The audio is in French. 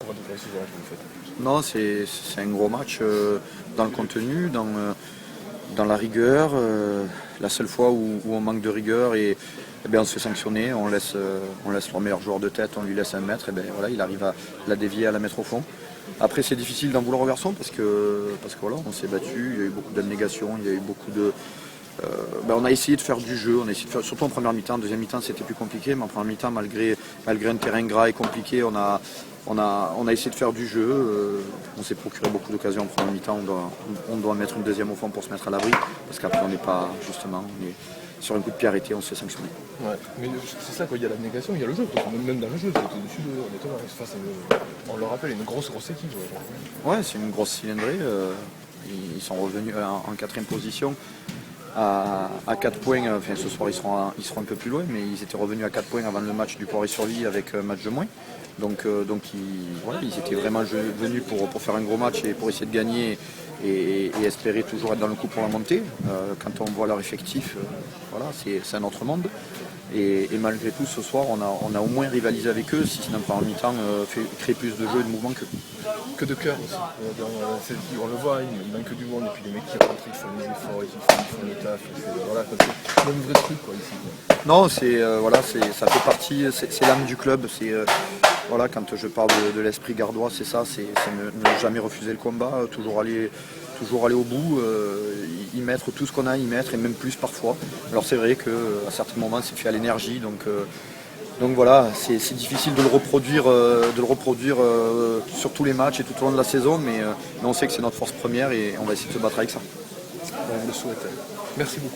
pour un déplacé que vous faites? Non, c'est un gros match dans le contenu, dans la rigueur. La seule fois où on manque de rigueur et bien, on se fait sanctionner, on laisse le meilleur joueur de tête, on lui laisse un mètre, et bien voilà, il arrive à la dévier, à la mettre au fond. Après c'est difficile d'en vouloir aux garçons parce que voilà, on s'est battu, il y a eu beaucoup d'abnégation, il y a eu beaucoup de. On a essayé de faire du jeu, on a essayé de faire, surtout en première mi-temps. En deuxième mi-temps c'était plus compliqué, mais en première mi-temps, malgré un terrain gras et compliqué, on a essayé de faire du jeu. On s'est procuré beaucoup d'occasions en première mi-temps. On doit mettre une deuxième au fond pour se mettre à l'abri, parce qu'après on n'est pas justement. On est sur un coup de pied arrêté, on se fait sanctionner. Ouais, mais c'est ça, quoi. Il y a l'abnégation, il y a le jeu, quoi. Même dans le jeu, c'est au-dessus de. On le rappelle, une grosse équipe. Ouais, c'est une grosse cylindrée. Ils sont revenus en quatrième position à 4 points. Enfin, ce soir, ils seront un peu plus loin, mais ils étaient revenus à 4 points avant le match du Poiré-sur-Vie avec un match de moins. Donc ils étaient vraiment venus pour faire un gros match et pour essayer de gagner et espérer toujours être dans le coup pour la montée. Quand on voit leur effectif, voilà, c'est un autre monde. Et malgré tout, ce soir, on a au moins rivalisé avec eux, si ce n'est pas en mi-temps, créé plus de jeux et de mouvements qu'eux. Que de cœur aussi. On le voit, il manque du monde, et puis les mecs qui rentrent, ils font les efforts, ils font le taf. C'est un vrai truc, quoi, ici. Non, ça fait partie, c'est l'âme du club. Voilà, quand je parle de l'esprit gardois, c'est ça, c'est ne jamais refuser le combat, toujours aller au bout, y mettre tout ce qu'on a à y mettre et même plus parfois. Alors c'est vrai qu'à certains moments c'est fait à l'énergie, donc voilà, c'est difficile de le reproduire, sur tous les matchs et tout au long de la saison, mais on sait que c'est notre force première et on va essayer de se battre avec ça. On le souhaite. Merci beaucoup.